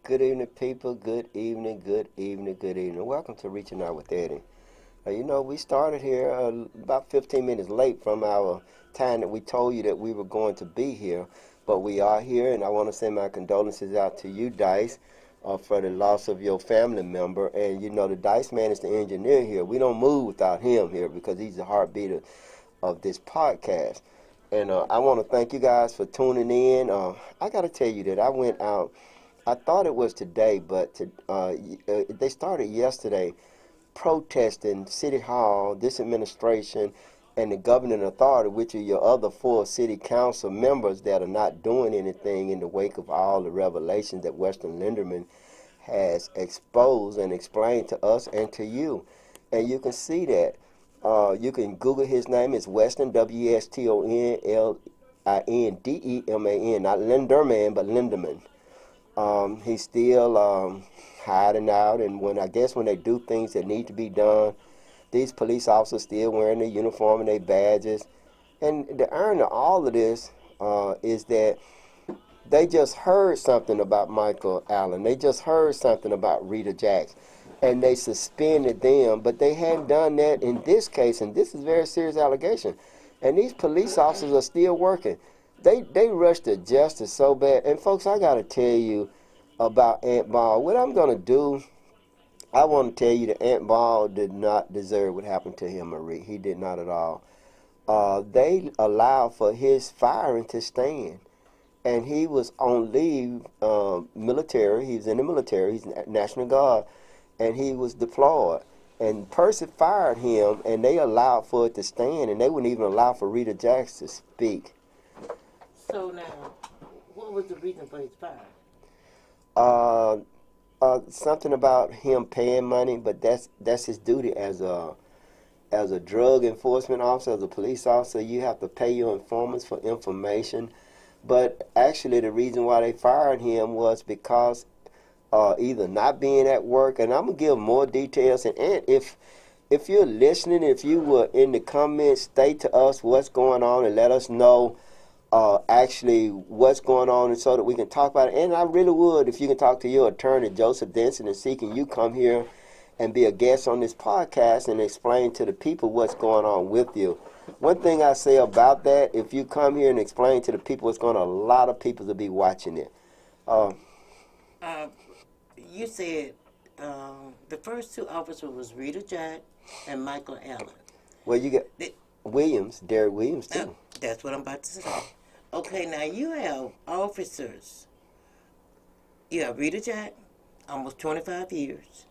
Good evening, people. Good evening, good evening, good evening. Welcome to Reaching Out with Eddie. We started here about 15 minutes late from our time that we told you that we were going to be here, but we are here, and I want to send my condolences out to you, Dice, for the loss of your family member. And the Dice man is the engineer here. We don't move without him here because he's the heartbeat of this podcast. And I want to thank you guys for tuning in. I got to tell you that I went out. I thought it was today, but they started yesterday protesting City Hall, this administration, and the governing authority, which are your other four city council members that are not doing anything in the wake of all the revelations that Western Linderman has exposed and explained to us and to you. And you can see that. You can Google his name. It's Weston, Westonlindeman, not Linderman, but Linderman. He's still hiding out, and when they do things that need to be done, these police officers still wearing their uniform and their badges. And the irony of all of this is that they just heard something about Michael Allen. They just heard something about Rita Jacks, and they suspended them. But they hadn't done that in this case, and this is a very serious allegation. And these police officers are still working. They rushed to justice so bad. And folks, I got to tell you about Ant Ball. What I'm going to do, I want to tell you that Ant Ball did not deserve what happened to him, Marie. He did not at all. They allowed for his firing to stand. And he was on leave, military. He was in the military. He's National Guard. And he was deployed. And Percy fired him, and they allowed for it to stand. And they wouldn't even allow for Rita Jacks to speak. So now, what was the reason for his fire? Something about him paying money, but that's his duty as a drug enforcement officer, as a police officer. You have to pay your informants for information. But actually, the reason why they fired him was because either not being at work, and I'm gonna give more details. And if you're listening, if you were in the comments, state to us what's going on and let us know. Actually what's going on, and so that we can talk about it. And I really would if you can talk to your attorney, Joseph Denson, and seeking you come here and be a guest on this podcast and explain to the people what's going on with you. One thing I say about that, if you come here and explain to the people what's going on, a lot of people will be watching it. You said the first two officers was Rita Jack and Michael Allen. Well, you got Derek Williams, too. That's what I'm about to say. Okay, now you have officers. You have Rita Jack, almost 25 years.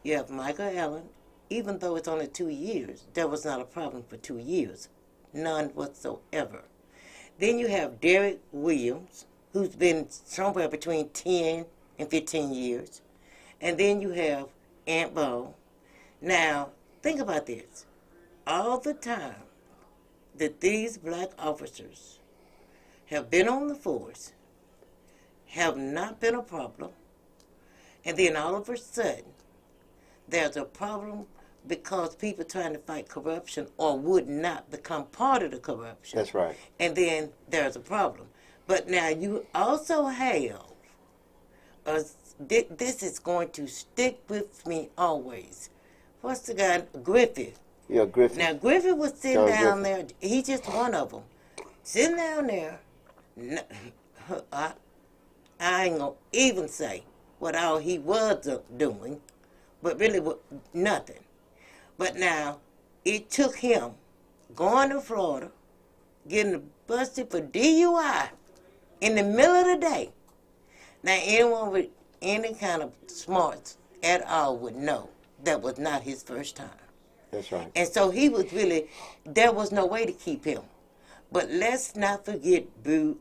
You have Michael Allen, even though it's only 2 years, that was not a problem for 2 years. None whatsoever. Then you have Derek Williams, who's been somewhere between 10 and 15 years. And then you have Ant Ball. Now, think about this. All the time that these black officers have been on the force, have not been a problem, and then all of a sudden, there's a problem because people trying to fight corruption or would not become part of the corruption. That's right. And then there's a problem. But now you also have, this is going to stick with me always. What's the guy? Griffith. Yeah, Griffith. Now, Griffith was sitting John down Griffith. there. He's just one of them. Sitting down there. I ain't going to even say what all he was doing, but really nothing. But now, it took him going to Florida, getting busted for DUI in the middle of the day. Now, anyone with any kind of smarts at all would know that was not his first time. That's right. And so he was really, there was no way to keep him. But let's not forget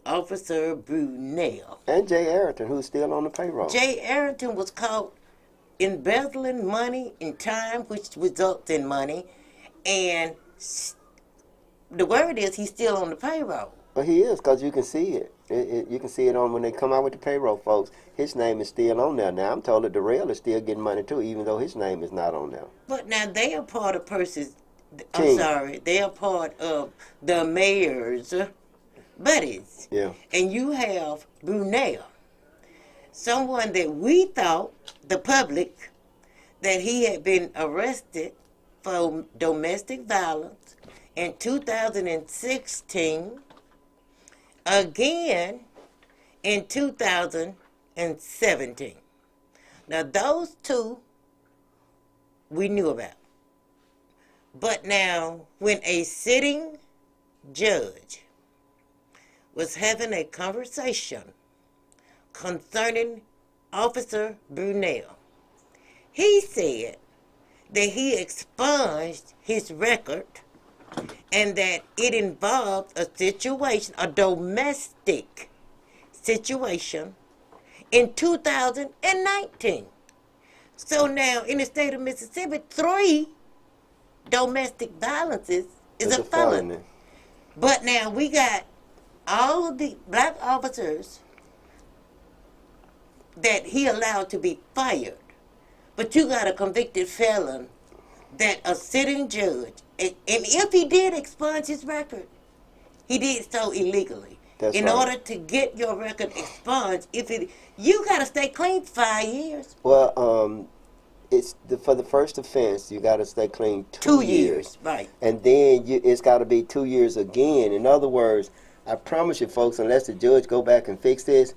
Officer Brunel. And Jay Arrington, who's still on the payroll. Jay Arrington was caught embezzling money in time, which results in money. And the word is he's still on the payroll. Well, he is, because you can see it. You can see it on when they come out with the payroll, folks. His name is still on there. Now, I'm told that Darrell is still getting money, too, even though his name is not on there. But now they are part of Percy's, Team. I'm sorry, they are part of the mayor's buddies. Yeah. And you have Brunel. someone that we thought, the public, that he had been arrested for domestic violence in 2016, again in 2017. Now, those two we knew about. But now, when a sitting judge was having a conversation concerning Officer Brunel, he said that he expunged his record and that it involved a situation, a domestic situation in 2019. So now in the state of Mississippi, 3 domestic violences is a felony. But now we got all of the black officers that he allowed to be fired. But you got a convicted felon that a sitting judge, and if he did expunge his record, he did so illegally. That's in right. order to get your record expunged, you got to stay clean for 5 years. Well, for the first offense, you got to stay clean 2 years. Right. And then it's got to be 2 years again. In other words, I promise you, folks, unless the judge go back and fix this,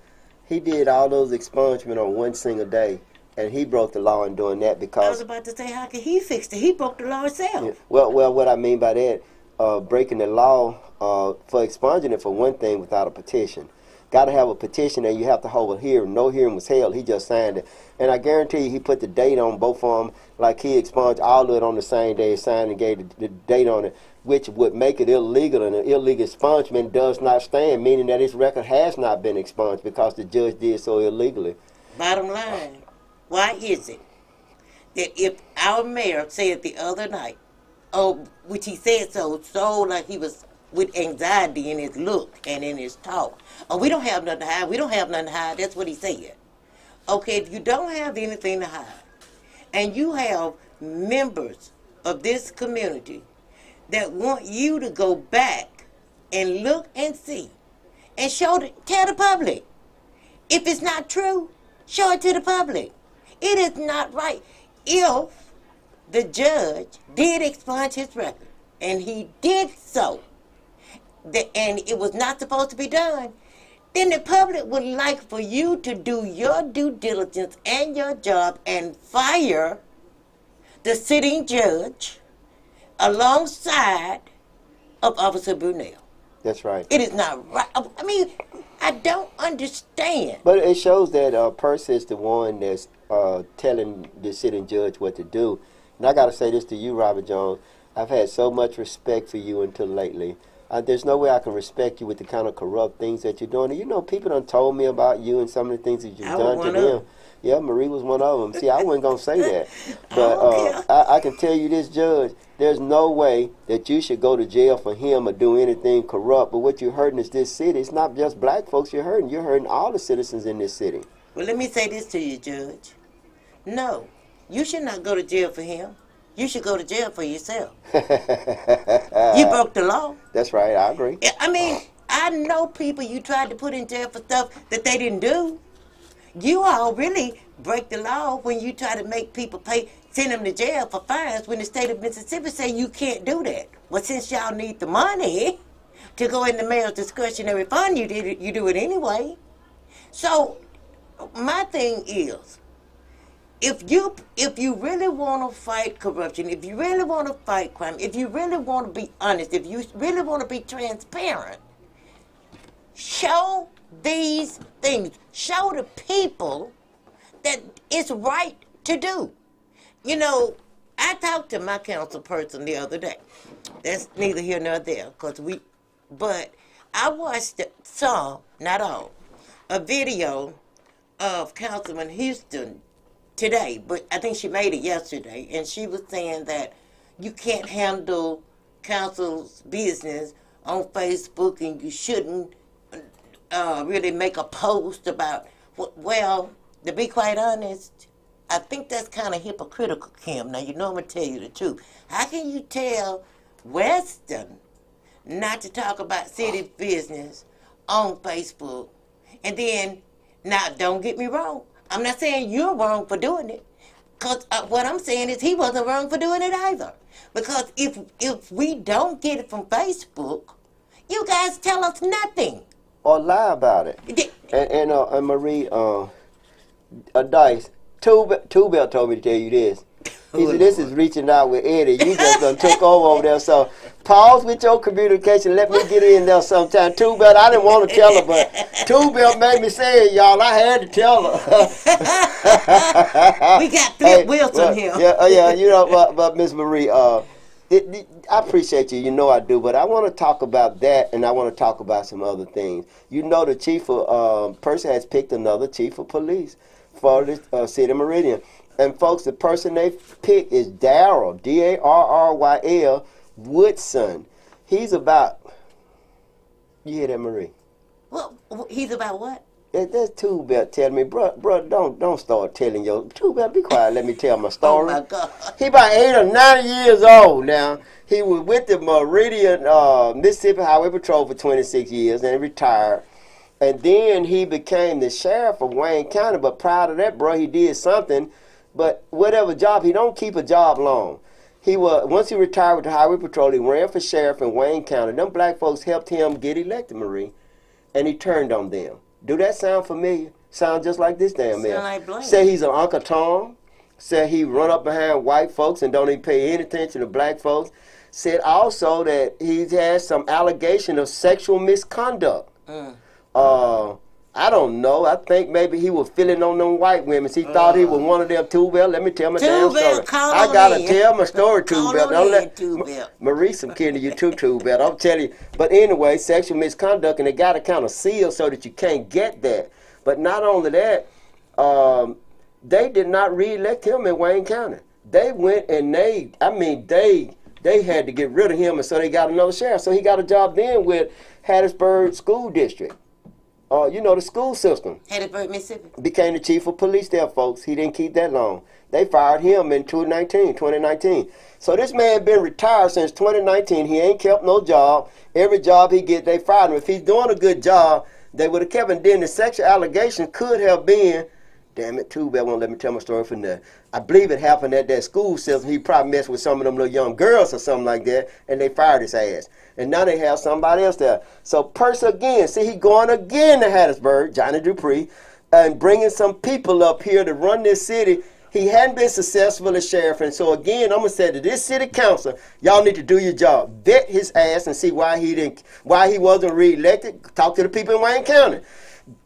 he did all those expungement on one single day. And he broke the law in doing that because... I was about to say, how could he fix it? He broke the law himself. Yeah. Well, what I mean by that, breaking the law for expunging it for one thing without a petition. Got to have a petition and you have to hold a hearing. No hearing was held. He just signed it. And I guarantee you he put the date on both of them like he expunged all of it on the same day, signed and gave the date on it, which would make it illegal. And an illegal expungement does not stand, meaning that his record has not been expunged because the judge did so illegally. Bottom line, why is it that if our mayor said the other night, which he said so like he was with anxiety in his look and in his talk, we don't have nothing to hide, we don't have nothing to hide, that's what he said. Okay, if you don't have anything to hide, and you have members of this community that want you to go back and look and see, and tell the public. If it's not true, show it to the public. It is not right. If the judge did expunge his record, and he did so, and it was not supposed to be done, then the public would like for you to do your due diligence and your job and fire the sitting judge alongside of Officer Brunel. That's right. It is not right. I mean, I don't understand. But it shows that Percy is the one that's telling the sitting judge what to do. And I got to say this to you, Robert Jones. I've had so much respect for you until lately. There's no way I can respect you with the kind of corrupt things that you're doing. And you know, people done told me about you and some of the things that you've done to them. Yeah, Marie was one of them. See, I wasn't going to say that. But I can tell you this, Judge, there's no way that you should go to jail for him or do anything corrupt. But what you're hurting is this city. It's not just black folks you're hurting. You're hurting all the citizens in this city. Well, let me say this to you, Judge. No, you should not go to jail for him. You should go to jail for yourself. You broke the law. That's right, I agree. I mean, I know people you tried to put in jail for stuff that they didn't do. You all really break the law when you try to make people send them to jail for fines when the state of Mississippi say you can't do that. Well, since y'all need the money to go in the mayor's discretionary fund, you do it anyway. So, my thing is, if you really want to fight corruption, if you really want to fight crime, if you really want to be honest, if you really want to be transparent, show these things. Show the people that it's right to do. You know, I talked to my council person the other day. That's neither here nor there, but I saw, not all, a video of Councilman Houston today, but I think she made it yesterday, and she was saying that you can't handle council's business on Facebook and you shouldn't really make a post about, well, to be quite honest, I think that's kind of hypocritical, Kim. Now, you know I'm going to tell you the truth. How can you tell Weston not to talk about city business on Facebook and then Now, don't get me wrong. I'm not saying you're wrong for doing it. Because what I'm saying is he wasn't wrong for doing it either. Because if we don't get it from Facebook, you guys tell us nothing. Or lie about it. Di- And Marie, Dice, Two Bell told me to tell you this. He said, this is reaching out with Eddie. You just done took over there. So pause with your communication. Let me get in there sometime. Two Bell, I didn't want to tell her, but Two Bell made me say it, y'all. I had to tell her. We got Flip Wilson here. Yeah, you know, but Miss Marie, I appreciate you. You know I do. But I want to talk about that, and I want to talk about some other things. You know the chief of, person has picked another chief of police for the city of Meridian. And folks, the person they picked is Darryl, Darryl Woodson. He's about, you hear that, Marie? Well, he's about what? That's Two Bell telling me, bro, don't start telling your, Two Bell, be quiet, let me tell my story. Oh my God. He about 8 or 9 years old now. He was with the Meridian, Mississippi Highway Patrol for 26 years and retired. And then he became the sheriff of Wayne County, but prior to that, bro, he did something. But whatever job, he don't keep a job long. Once he retired with the Highway Patrol, he ran for sheriff in Wayne County. Them black folks helped him get elected, Marie, and he turned on them. Do that sound familiar? Sound just like this damn man. Sound like Blaine. Say he's an Uncle Tom. Said he run up behind white folks and don't even pay any attention to black folks. Said also that he has some allegation of sexual misconduct. I don't know. I think maybe he was feeling on them white women. He thought he was one of them. Two Bell, let me tell my damn story. I gotta tell my story, Two Bell. Don't let Marie some kid to you too, Two Bell. I'm telling you. But anyway, sexual misconduct, and they got to kind of seal so that you can't get that. But not only that, they did not re-elect him in Wayne County. They went and they had to get rid of him, and so they got another sheriff. So he got a job then with Hattiesburg School District. You know, the school system. Hattiesburg, Mississippi. Became the chief of police there, folks. He didn't keep that long. They fired him in 2019. So this man been retired since 2019. He ain't kept no job. Every job he get, they fired him. If he's doing a good job, they would have kept him. Then the sexual allegation could have been, damn it, Two Bell won't let me tell my story for nothing. I believe it happened at that school system. He probably messed with some of them little young girls or something like that, and they fired his ass. And now they have somebody else there. So Percy again, see, he going again to Hattiesburg, Johnny Dupree, and bringing some people up here to run this city. He hadn't been successful as sheriff, and so again, I'm gonna say to this city council, y'all need to do your job. Vet his ass and see why he wasn't re-elected. Talk to the people in Wayne County.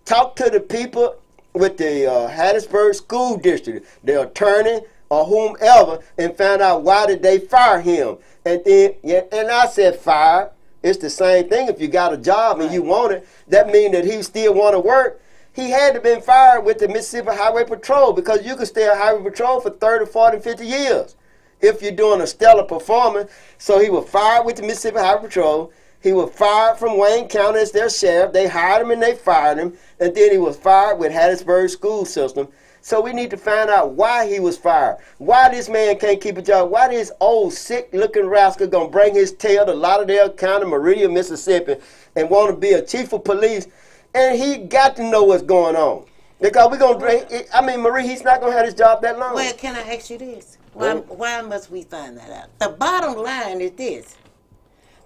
Talk to the people with the Hattiesburg School District, the attorney or whomever, and find out why did they fire him. And then, and I said fire. It's the same thing. If you got a job and you want it, that means that he still want to work. He had to been fired with the Mississippi Highway Patrol, because you can stay at Highway Patrol for 30, 40, 50 years if you're doing a stellar performance. So he was fired with the Mississippi Highway Patrol. He was fired from Wayne County as their sheriff. They hired him and they fired him. And then he was fired with Hattiesburg School System. So we need to find out why he was fired. Why this man can't keep a job. Why this old sick-looking rascal going to bring his tail to Lauderdale County, Meridian, Mississippi, and want to be a chief of police. And he got to know what's going on. Because we're going to, I mean, Marie, he's not going to have his job that long. Well, can I ask you this? Why must we find that out? The bottom line is this.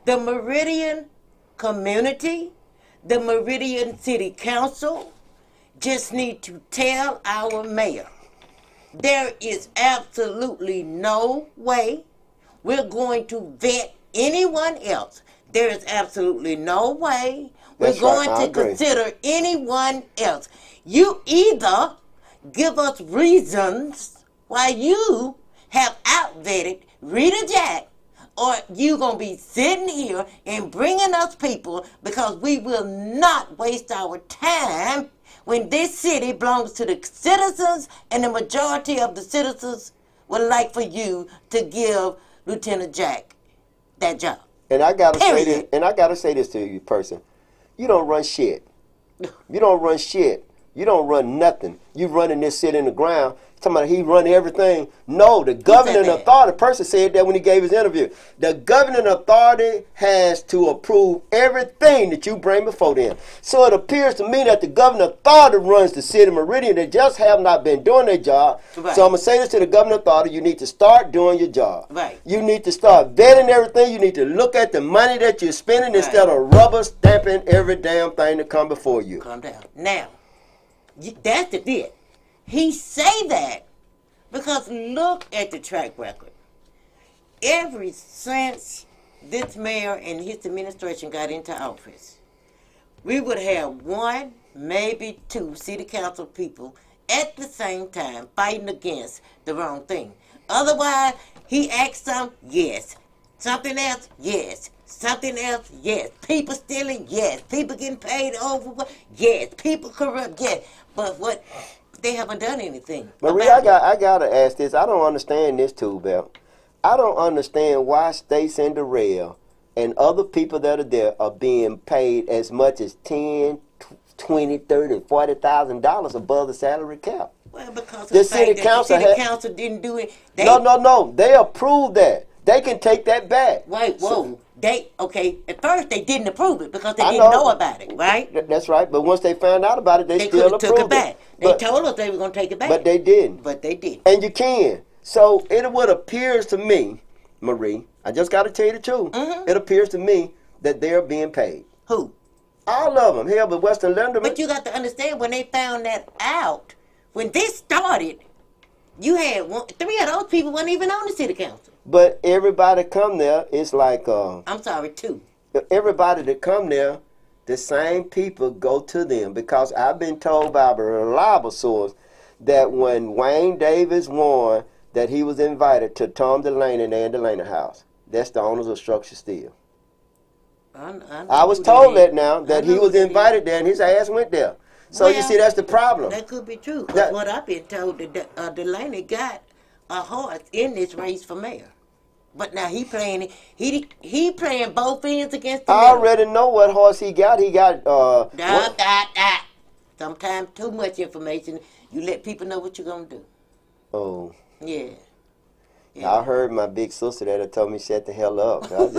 The Meridian community, the Meridian City Council, just need to tell our mayor, there is absolutely no way we're going to vet anyone else. There is absolutely no way we're going to consider anyone else. You either give us reasons why you have outvetted Rita Jack, or you going to be sitting here and bringing us people, because we will not waste our time when this city belongs to the citizens, and the majority of the citizens would like for you to give Lieutenant Jack that job. And I gotta say this, to you, person. You don't run shit. You don't run shit. You don't run nothing. You running this city in the ground. talking about he run everything. No, the governing authority, the person said that when he gave his interview. The governing authority has to approve everything that you bring before them. So it appears to me that the governing authority runs the city of Meridian. They just have not been doing their job. Right. So I'm going to say this to the governing authority. You need to start doing your job. Right. You need to start vetting everything. You need to look at the money that you're spending instead of rubber stamping every damn thing that come before you. Calm down. Now, that's the bit. He say that because look at the track record. Ever since this mayor and his administration got into office, we would have one, maybe two city council people at the same time fighting against the wrong thing. Otherwise, he asked something, yes. Something else, yes. Something else, yes. People stealing, yes. People getting paid over, yes. People corrupt, yes. But what? They haven't done anything. Marie, I gotta ask this. I don't understand this too, Bell. I don't understand why Stacy and Darrell and other people that are there are being paid as much as $10, $20, $30, $40,000 above the salary cap. Well, because the city council didn't do it. No. They approved that. They can take that back. Wait, whoa. At first they didn't approve it because they didn't know about it, right? That's right. But once they found out about it, they still approved it. Took it back. They told us they were going to take it back. But they didn't. But they did. And you can. So it what appears to me, Marie, I just got to tell you the truth. Mm-hmm. It appears to me that they're being paid. Who? All of them. Hell, but Western Linderman. But you got to understand, when they found that out, when this started, you had three of those people weren't even on the city council. But everybody come there, it's like... I'm sorry, two. Everybody that come there, the same people go to them. Because I've been told by a reliable source that when Wayne Davis won, that he was invited to Tom Delaney and Ann Delaney house. That's the owners of Structure Steel. I was told that he was invited there and his ass went there. So you see, that's the problem. That could be true. Because what I've been told, that Delaney got a horse in this race for mayor. But now he playing both ends against the I already know what horse he got. He got sometimes too much information. You let people know what you're gonna do. Oh. Yeah. I heard my big sister that told me shut the hell up. Thank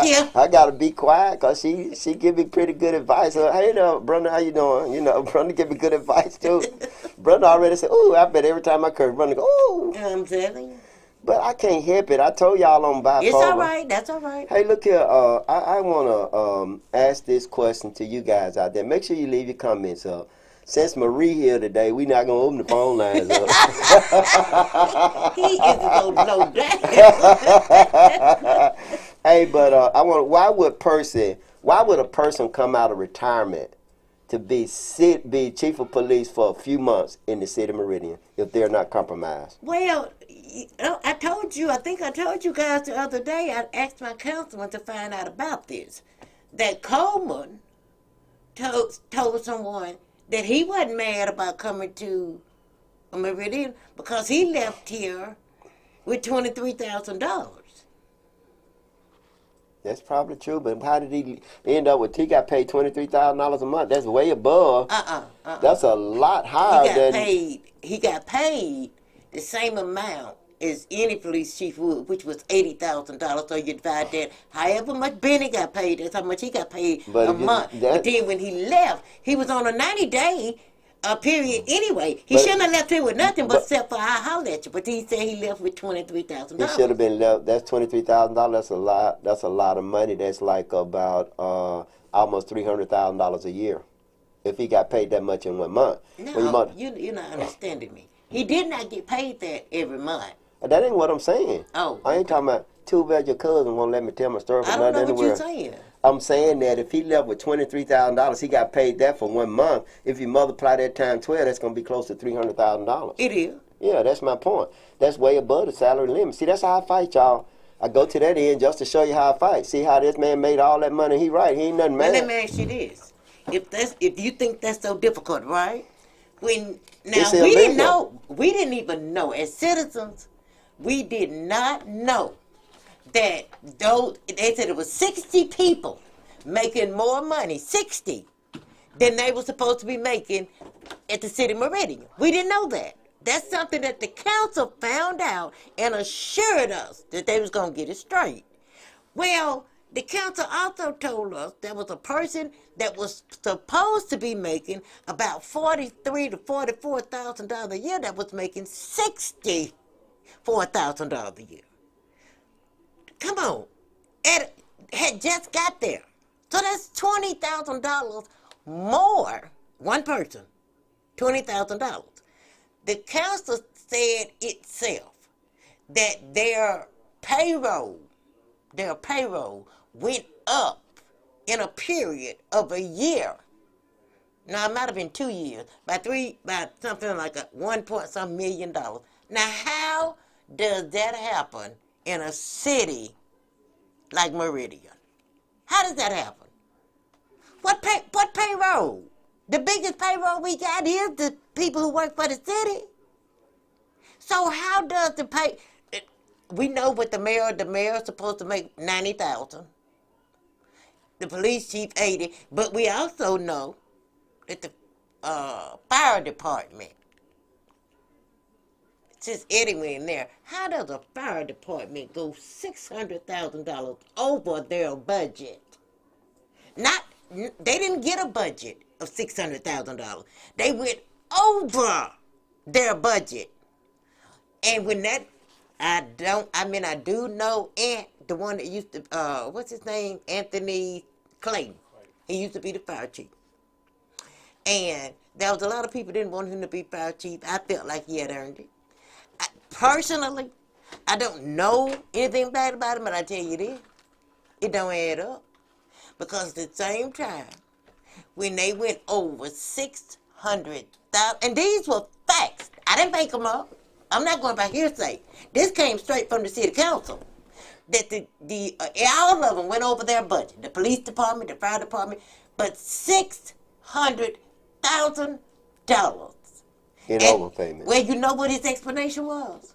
you. I gotta be quiet because she give me pretty good advice. Hey, brother, how you doing? Brother give me good advice too. Brother already said, "Ooh," I bet every time I curse, brother go, "Ooh." I'm telling you. But I can't help it. I told y'all on bipolar. It's all right. That's all right. Hey, look here. I want to ask this question to you guys out there. Make sure you leave your comments up. Since Marie here today, we not gonna open the phone lines up. He is so low down. Hey, but why would a person come out of retirement to be chief of police for a few months in the city of Meridian if they're not compromised? Well, I think I told you guys the other day, I asked my councilman to find out about this, that Coleman told someone that he wasn't mad about coming to Meridian because he left here with $23,000. That's probably true, but how did he end up with? He got paid $23,000 a month. That's way above. That's a lot higher He got paid the same amount as any police chief would, which was $80,000. So you divide that. However much Benny got paid, that's how much he got paid a month. But then when he left, he was on a 90-day period anyway. He shouldn't have left here with nothing except for I holler at you. But he said he left with $23,000. He should have been left. That's $23,000. That's a lot. That's a lot of money. That's like about almost $300,000 a year. If he got paid that much in 1 month. No, you're not understanding me. He did not get paid that every month. That ain't what I'm saying. Oh. I ain't talking about too bad your cousin won't let me tell my story. I don't know what you're saying. I'm saying that if he left with $23,000, he got paid that for 1 month. If you multiply that times 12, that's going to be close to $300,000. It is. Yeah, that's my point. That's way above the salary limit. See, that's how I fight, y'all. I go to that end just to show you how I fight. See how this man made all that money. He right. He ain't nothing mad. Let me ask you this. If you think that's so difficult, right? We didn't even know as citizens. We did not know that they said it was 60 people making more money, 60, than they were supposed to be making at the City Meridian. We didn't know that. That's something that the council found out and assured us that they was going to get it straight. Well, the council also told us there was a person that was supposed to be making about $43,000 to $44,000 a year that was making $64,000 a year. Come on. It had just got there. So that's $20,000 more. One person, $20,000. The council said itself that their payroll went up in a period of a year. Now, it might have been 2 years, by something like a $1 million. Now, how does that happen in a city like Meridian? How does that happen? What payroll? The biggest payroll we got is the people who work for the city. So how does the pay? We know what the mayor is supposed to make $90,000. The police chief $80,000, but we also know that the fire department, since Eddie went in there, how does a fire department go $600,000 over their budget? They didn't get a budget of $600,000. They went over their budget. And when that, I do know Ant, the one that used to, what's his name? Anthony Clayton. He used to be the fire chief. And there was a lot of people didn't want him to be fire chief. I felt like he had earned it. Personally, I don't know anything bad about him, but I tell you this, it don't add up. Because at the same time, when they went over 600,000, and these were facts. I didn't make them up. I'm not going by hearsay. This came straight from the city council. That all of them went over their budget. The police department, the fire department, but $600,000 in overpayment. Well, you know what his explanation was?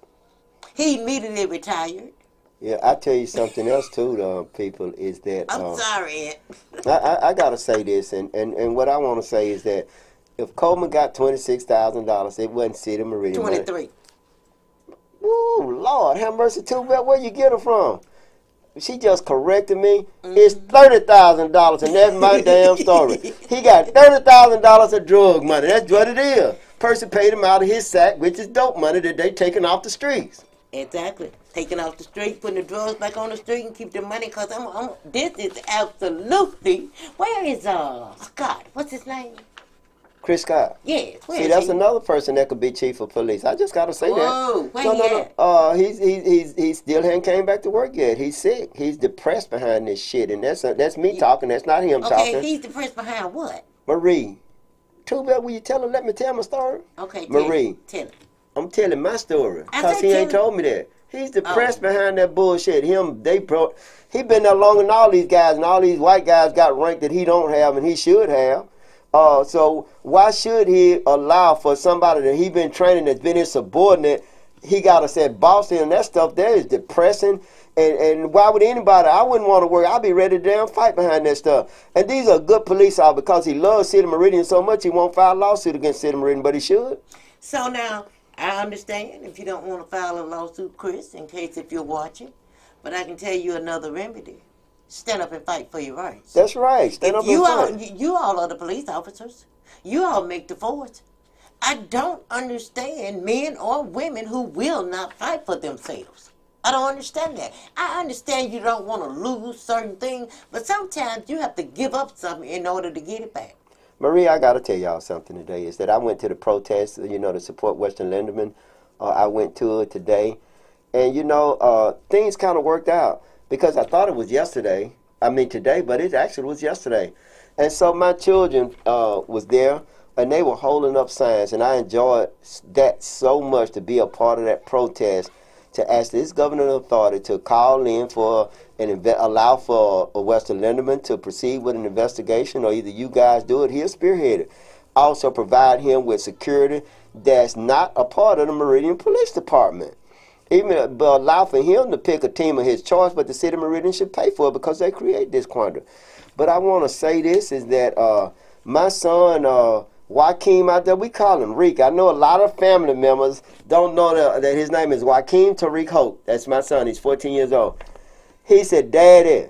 He immediately retired. Yeah, I tell you something else too, people, is that I'm sorry, Ed. I gotta say this, and what I want to say is that if Coleman got $26,000, it wasn't City Meridian. 23. Woo, Lord, have mercy too. Where you get it from? She just corrected me. It's $30,000, and that's my damn story. He got $30,000 of drug money. That's what it is. Person paid him out of his sack, which is dope money that they taking off the streets. Exactly. Taking off the street, putting the drugs back on the street, and keep the money. Because this is absolutely. Where is Scott? What's his name? Chris Scott. Yes. See, that's another person that could be chief of police. I just gotta say that. Whoa, where he at? He still hadn't came back to work yet. He's sick. He's depressed behind this shit, and that's me talking. That's not him talking. Okay, he's depressed behind what? Marie. Too bad. Will you let me tell my story? Okay, Marie. Tell it. I'm telling my story because he ain't told me that. He's depressed behind that bullshit. He been there longer than all these guys, and all these white guys got rank that he don't have and he should have. So why should he allow for somebody that he been training that's been his subordinate? He got to say boss and that stuff there is depressing. And why would anybody? I wouldn't want to work. I'd be ready to damn fight behind that stuff. And these are good police officers because he loves City Meridian so much he won't file a lawsuit against City Meridian, but he should. So now, I understand if you don't want to file a lawsuit, Chris, in case if you're watching. But I can tell you another remedy. Stand up and fight for your rights. That's right. Stand up and fight. You all are the police officers. You all make the force. I don't understand men or women who will not fight for themselves. I don't understand that. I understand you don't want to lose certain things, but sometimes you have to give up something in order to get it back. Marie, I got to tell y'all something today, is that I went to the protest, to support Western Linderman. I went to it today. And, things kind of worked out because I thought it was yesterday. I mean today, but it actually was yesterday. And so my children was there, and they were holding up signs. And I enjoyed that so much to be a part of that protest, to ask this governing authority to call in for allow for a Western Linderman to proceed with an investigation, or either you guys do it, he'll spearhead it. Also provide him with security that's not a part of the Meridian Police Department. Even but allow for him to pick a team of his choice, but the city of Meridian should pay for it because they create this quandary. But I want to say this, is that my son Joaquin out there, we call him Reek. I know a lot of family members don't know that his name is Joaquin Tariq Hope. That's my son. He's 14 years old. He said, Daddy,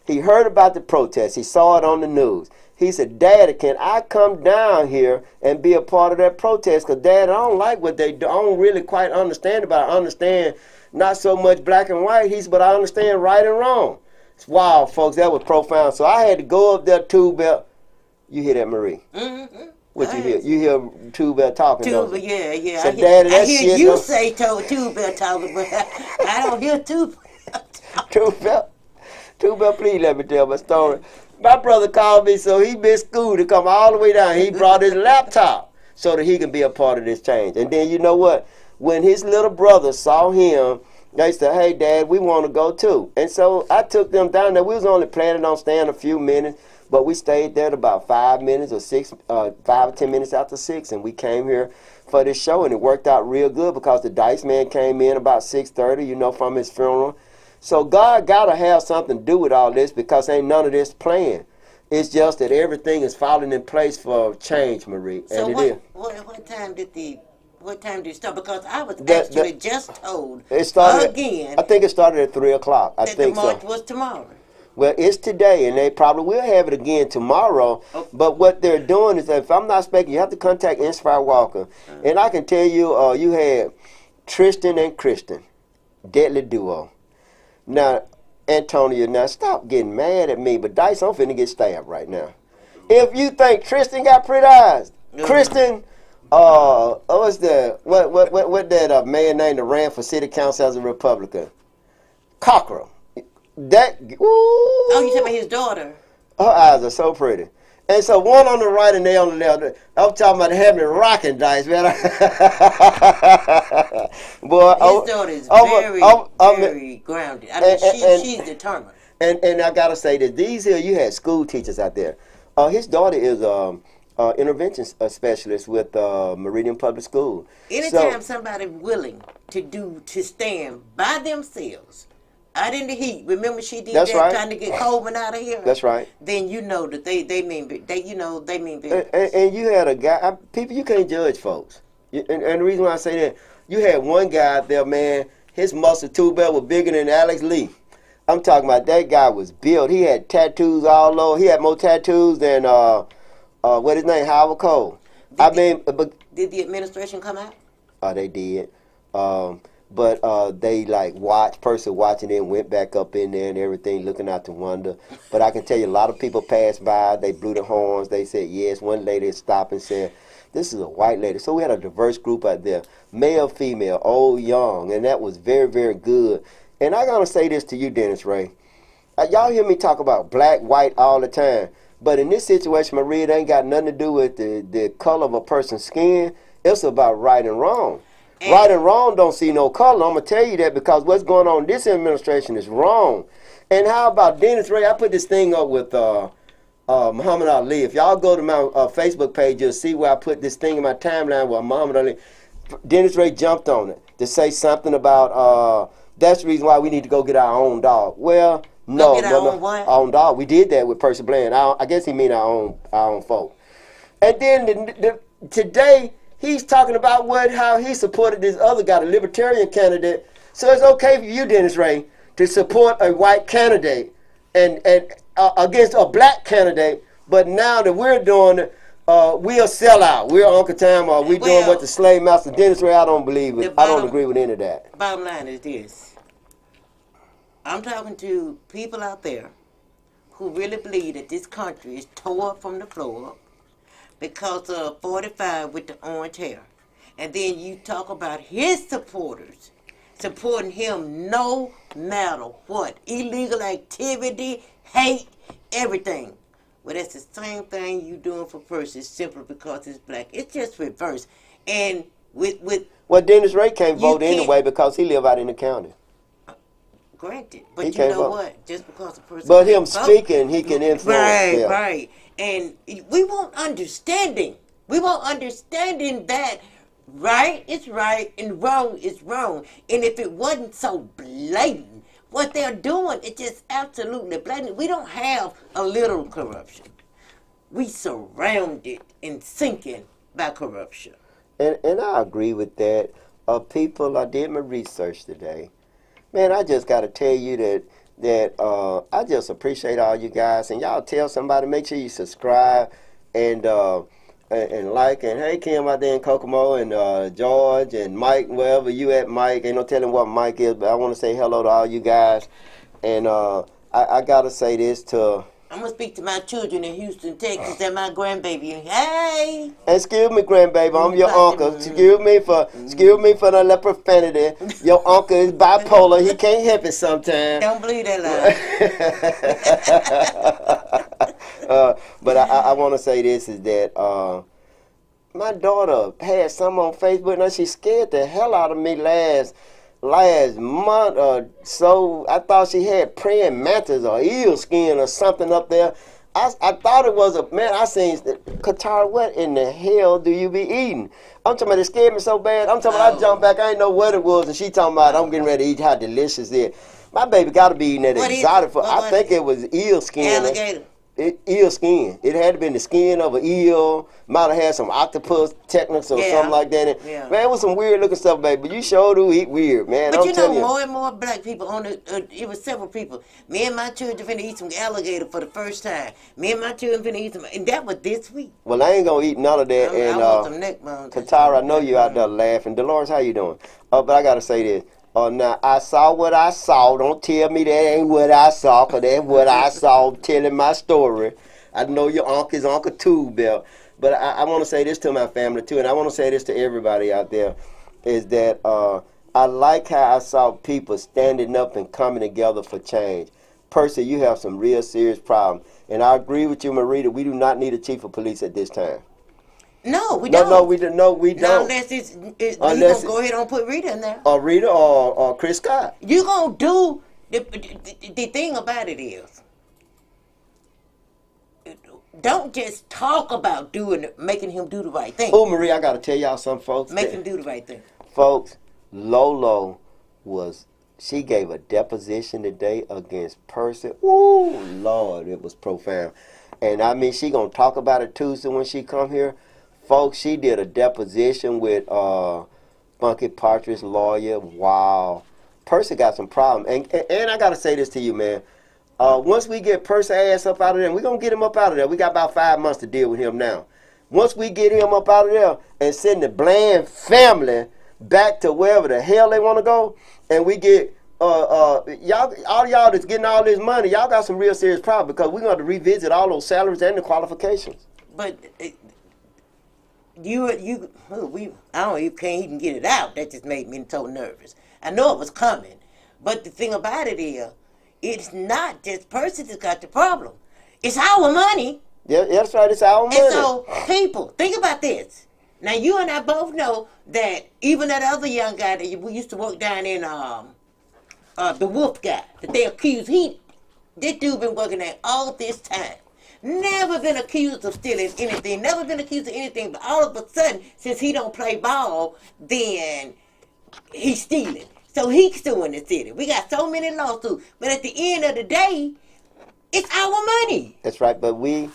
he heard about the protest. He saw it on the news. He said, Daddy, can I come down here and be a part of that protest? Because, Dad, I don't like what they do. I don't really quite understand about it. I understand not so much black and white, but I understand right and wrong. It's wild, folks. That was profound. So I had to go up there, Tube Bell. You hear that, Marie? Mm-hmm. What you hear? You hear Tube Bell talking, Tube, yeah, yeah. So, I hear you say Tube Bell talking, but I don't hear Tube Bell talking. Tube Bell, please let me tell my story. My brother called me, so he missed school to come all the way down. He brought his laptop so that he can be a part of this change. And then you know what? When his little brother saw him, they said, hey, Dad, we want to go too. And so I took them down there. We was only planning on staying a few minutes, but we stayed there about 5 minutes or 5 or 10 minutes after 6, and we came here for this show, and it worked out real good because the Dice Man came in about 6:30, you know, from his funeral. So God got to have something to do with all this because ain't none of this planned. It's just that everything is falling in place for change, Marie. So and what time did it start? Because I was actually just told it started again. I think it started at 3 o'clock. I think the march was tomorrow. Well, it's today, and they probably will have it again tomorrow. Okay. But what they're doing is that if I'm not mistaken, you have to contact Inspire Walker. And I can tell you, you had Tristan and Kristen, deadly duo. Now, Antonio, now stop getting mad at me, but Dice, I'm finna get stabbed right now. If you think Tristan got pretty eyes, Kristen, what's that? What that man named that ran for city council as a Republican? Cockrell. That. Ooh, oh, you talking about his daughter? Her eyes are so pretty. And so one on the right and they on the left. I'm talking about having me rocking, Dice, man. Boy, his daughter is very grounded. I mean, she's determined. And I gotta say that these here, you had school teachers out there. His daughter is intervention specialist with Meridian Public School. Anytime somebody willing to stand by themselves out in the heat. Remember she did that trying to get Coleman out of here? That's right. Then you know that they mean business. And you had a guy, people, you can't judge folks. And the reason why I say that, you had one guy out there, man, his muscle Tube Bell was bigger than Alex Lee. I'm talking about that guy was built. He had tattoos all over. He had more tattoos than, what his name, Howard Cole. Did the administration come out? They did. But they like watching it and went back up in there and everything, looking out the window. But I can tell you, a lot of people passed by. They blew the horns. They said yes. One lady stopped and said, "This is a white lady." So we had a diverse group out there, male, female, old, young, and that was very, very good. And I gotta say this to you, Dennis Ray. Y'all hear me talk about black, white all the time, but in this situation, Maria, it ain't got nothing to do with the color of a person's skin. It's about right and wrong. Right and wrong don't see no color. I'm going to tell you that because what's going on in this administration is wrong. And how about Dennis Ray? I put this thing up with Muhammad Ali. If y'all go to my Facebook page, you'll see where I put this thing in my timeline with Muhammad Ali. Dennis Ray jumped on it to say something about that's the reason why we need to go get our own dog. Well, no. Our own dog. We did that with Percy Bland. I guess he mean our own folk. And then today, he's talking about how he supported this other guy, the libertarian candidate. So it's okay for you, Dennis Ray, to support a white candidate and against a black candidate. But now that we're doing it, we'll sell out. We're Uncle Tom, or we doing what the slave master. Dennis Ray, I don't believe it. I don't agree with any of that. Bottom line is this. I'm talking to people out there who really believe that this country is tore up from the floor up because of 45 with the orange hair. And then you talk about his supporters supporting him no matter what. Illegal activity, hate, everything. Well, that's the same thing you doing for Percy simply because it's black. It's just reverse. And well, Dennis Ray can't vote anyway because he live out in the county. Granted. But you know what? Just because a person But him speaking, he can influence. Right. And we want understanding. We want understanding that right is right and wrong is wrong. And if it wasn't so blatant, what they're doing, it's just absolutely blatant. We don't have a little corruption. we surrounded and sinking by corruption. And I agree with that. People, I did my research today. Man, I just got to tell you that I just appreciate all you guys. And y'all tell somebody, make sure you subscribe and like. And hey, Kim out there in Kokomo and George and Mike, wherever you at, Mike. Ain't no telling what Mike is, but I want to say hello to all you guys. And I got to say this to... I'm going to speak to my children in Houston, Texas, and my grandbaby. Hey! Excuse me, grandbaby, I'm your uncle. Excuse me for the little profanity. Your uncle is bipolar. He can't help it sometimes. Don't believe that lie. But I want to say this is that my daughter had some on Facebook. Now she scared the hell out of me last month or so. I thought she had praying mantis or eel skin or something up there. I thought it was I seen, Qatar, what in the hell do you be eating? I'm talking about it scared me so bad. I'm talking about I jumped back, I didn't know what it was, and she talking about I'm getting ready to eat, how delicious it is. My baby got to be eating that exotic food. I think it was eel skin. Alligator. Eel skin. It had to been the skin of an eel. Might have had some octopus techniques or something like that. Man, it was some weird looking stuff, baby. But you sure do eat weird, man. But you know, more and more black people on the. It was several people. Me and my children finna eat some alligator for the first time. Me and my children finna eat some, and that was this week. Well, I ain't gonna eat none of that. I want some neck bones. Katara, I know you out there laughing. Dolores, how you doing? But I gotta say this. Now, I saw what I saw. Don't tell me that ain't what I saw, because that's what I saw telling my story. I know your uncle is Uncle Two Belt. But I want to say this to my family, too, and I want to say this to everybody out there, is that I like how I saw people standing up and coming together for change. Percy, you have some real serious problems. And I agree with you, Marita. We do not need a chief of police at this time. No, we don't. No, we don't. Now, unless you gonna go ahead and put Rita in there. Or Rita or Chris Scott. You gonna do the thing about it is, don't just talk about making him do the right thing. Oh, Marie, I gotta tell y'all something, folks. Make him do the right thing. Folks, Lolo she gave a deposition today against Percy. Ooh, Lord, it was profound. And I mean, she gonna talk about it Tuesday when she come here. Folks, she did a deposition with Funky Partridge lawyer. Wow. Percy got some problems. And I got to say this to you, man. Once we get Percy ass up out of there, we're going to get him up out of there. We got about 5 months to deal with him now. Once we get him up out of there and send the Bland family back to wherever the hell they want to go, and we get all y'all that's getting all this money, y'all got some real serious problems, because we're going to revisit all those salaries and the qualifications. But... I don't, you can't even get it out. That just made me so nervous. I know it was coming, but the thing about it is, it's not just Percy that's got the problem. It's our money. Yeah, that's right. It's our money. And so, people, think about this. Now, you and I both know that even that other young guy that we used to work down in, the Wolf guy, that they accused, this dude been working there all this time. Never been accused of stealing anything. Never been accused of anything. But all of a sudden, since he don't play ball, then he's stealing. So he's suing the city. We got so many lawsuits. But at the end of the day, it's our money. That's right. But we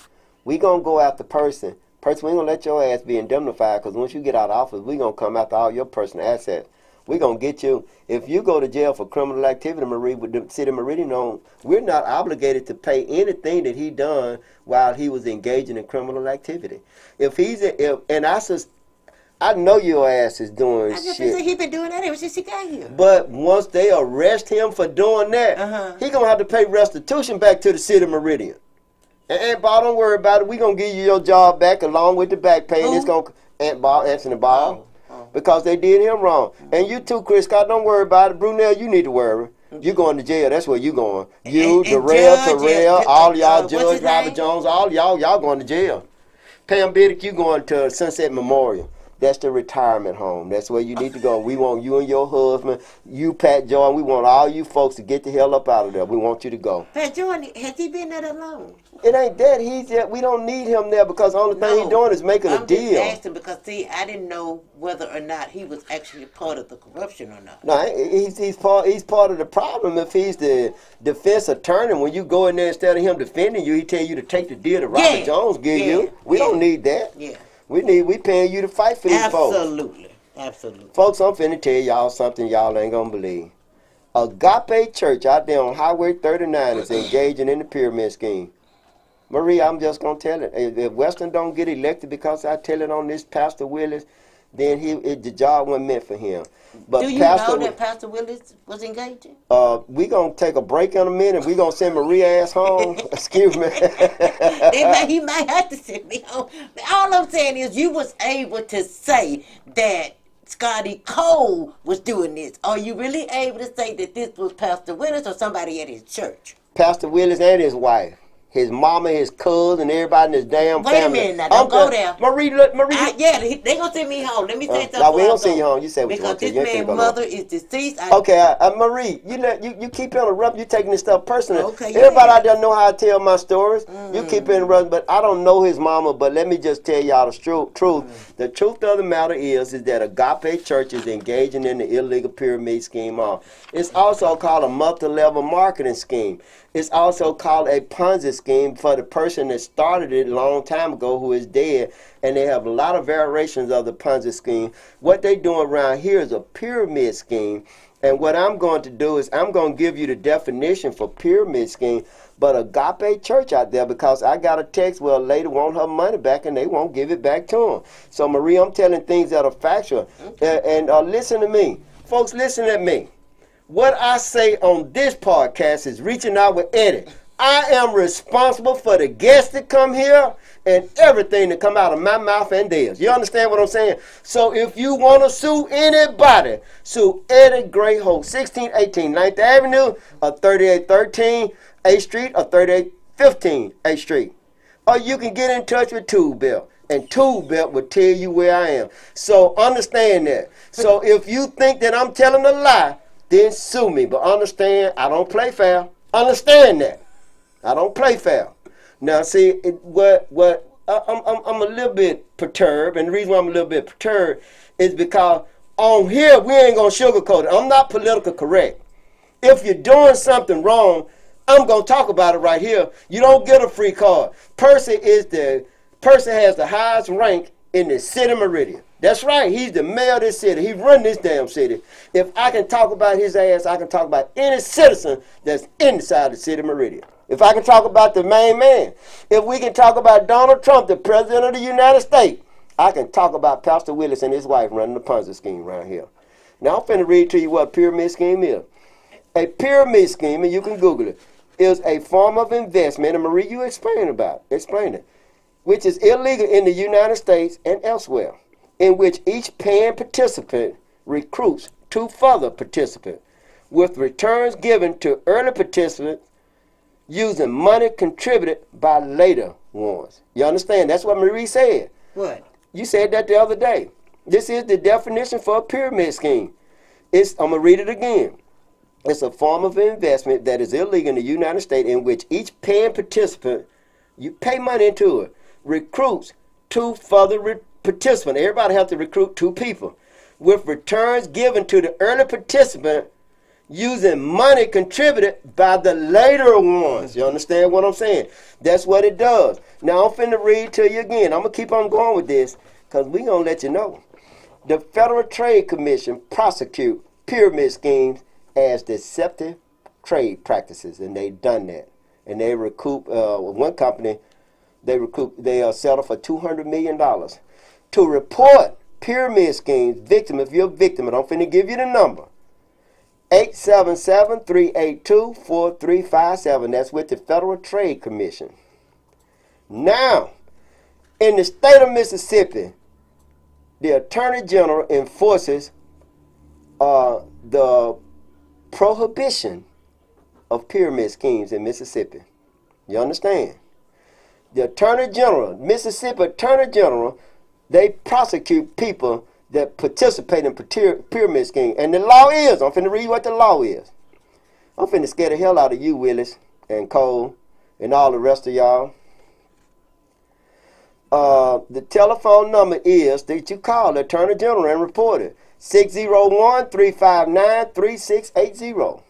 going to go after Percy. Percy, we ain't going to let your ass be indemnified, because once you get out of office, we going to come after all your personal assets. We're going to get you. If you go to jail for criminal activity, Marie, with the city of Meridian, we're not obligated to pay anything that he done while he was engaging in criminal activity. I know your ass is doing shit. He been doing that ever since he got here. But once they arrest him for doing that, he going to have to pay restitution back to the city of Meridian. And Bob, don't worry about it. We're going to give you your job back along with the back pay. And it's going to, Anthony Bob. Because they did him wrong. And you too, Chris Scott, don't worry about it. Brunel, you need to worry. You going to jail. That's where you going. You, Darrell, Terrell, all y'all, Judge Robert Jones, all y'all going to jail. Pam Biddick, you going to Sunset Memorial. That's the retirement home. That's where you need to go. We want you and your husband, you, Pat Jordan, we want all you folks to get the hell up out of there. We want you to go. Pat Jordan, has he been there that long? It ain't that. We don't need him there because the only thing he's doing is making a deal. I'm just asking because, see, I didn't know whether or not he was actually part of the corruption or not. No, he's part of the problem. If he's the defense attorney, when you go in there instead of him defending you, he tell you to take the deal that Robert Jones give you. We don't need that. Yeah. We paying you to fight for these folks. Absolutely. Folks, I'm finna tell y'all something y'all ain't gonna believe. Agape Church out there on Highway 39 is engaging in the pyramid scheme. Marie, I'm just gonna tell it. If Weston don't get elected because I tell it on this Pastor Willis, then the job wasn't meant for him. But do you know that Pastor Willis was engaging? We gonna take a break in a minute. We gonna send Marie ass home. Excuse me. He might have to send me home. All I'm saying is you was able to say that Scotty Cole was doing this. Are you really able to say that this was Pastor Willis or somebody at his church? Pastor Willis and his wife. His mama, his cousin, everybody in his damn family. Wait a minute now, don't go there. Marie, look, Marie. They gonna send me home. Let me say something. No, we don't send you home. You say what because you want to. Because this man's mother is deceased. Okay, Marie, you keep interrupting. You taking this stuff personal. Okay, everybody out there know how I tell my stories. You keep interrupting, but I don't know his mama. But let me just tell y'all the truth. The truth of the matter is that Agape Church is engaging in the illegal pyramid scheme. It's also called a multi-level marketing scheme. It's also called a Ponzi scheme for the person that started it a long time ago who is dead, and they have a lot of variations of the Ponzi scheme. What they doing around here is a pyramid scheme, and what I'm going to do is I'm going to give you the definition for pyramid scheme, but Agape Church out there, because I got a text where a lady want her money back and they won't give it back to them. So, Marie, I'm telling things that are factual. And listen to me. Folks, listen to me. What I say on this podcast is reaching out with Eddie. I am responsible for the guests that come here and everything that come out of my mouth and theirs. You understand what I'm saying? So if you want to sue anybody, sue Eddie Gray Holt, 1618 9th Avenue, or 3813 8th Street, or 3815 8th Street. Or you can get in touch with Tool Belt, and Tool Belt will tell you where I am. So understand that. So if you think that I'm telling a lie, then sue me. But understand, I don't play fair. Understand that. I don't play fair. Now, see, I'm a little bit perturbed, and the reason why I'm a little bit perturbed is because on here, we ain't going to sugarcoat it. I'm not political correct. If you're doing something wrong, I'm going to talk about it right here. You don't get a free card. Percy has the highest rank in the city of Meridian. That's right. He's the mayor of this city. He run this damn city. If I can talk about his ass, I can talk about any citizen that's inside the city of Meridian. If I can talk about the main man, if we can talk about Donald Trump, the president of the United States, I can talk about Pastor Willis and his wife running the Ponzi scheme around here. Now I'm finna read to you what a pyramid scheme is. A pyramid scheme, and you can Google it, is a form of investment, and Marie, you explain it, which is illegal in the United States and elsewhere, in which each paying participant recruits two further participants, with returns given to early participants using money contributed by later ones. You understand? That's what Marie said. What? You said that the other day. This is the definition for a pyramid scheme. I'm going to read it again. It's a form of investment that is illegal in the United States in which each paying participant, you pay money into it, recruits two further participants. Everybody has to recruit two people, with returns given to the early participant using money contributed by the later ones. You understand what I'm saying? That's what it does. Now I'm finna read to you again. I'm gonna keep on going with this because we gonna let you know. The Federal Trade Commission prosecute pyramid schemes as deceptive trade practices, and they done that. And they recoup one company. They settled for $200 million to report pyramid schemes. Victim, if you're a victim, and I'm finna give you the number. 877-382-4357. That's with the Federal Trade Commission. Now, in the state of Mississippi, the Attorney General enforces the prohibition of pyramid schemes in Mississippi. You understand? The Attorney General, Mississippi Attorney General, they prosecute people that participate in pyramid scheme. And the law is, I'm finna read what the law is. I'm finna scare the hell out of you, Willis and Cole and all the rest of y'all. The telephone number is that you call the Attorney General and report it. 601-359-3680.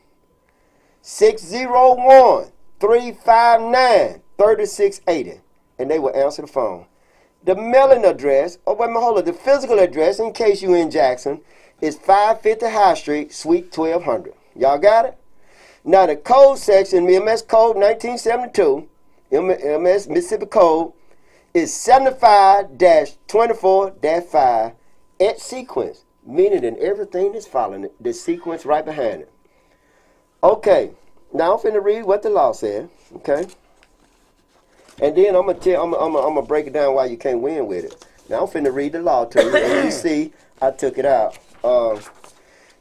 601-359-3680. And they will answer the phone. The mailing address, the physical address, in case you in Jackson, is 550 High Street, Suite 1200. Y'all got it? Now the code section, MS Code 1972, MS Mississippi Code, is 75-24-5 at sequence, meaning that everything is following it, the sequence right behind it. Okay, now I'm finna read what the law says, okay? And then I'm gonna break it down why you can't win with it. Now I'm finna read the law to you, and you see I took it out.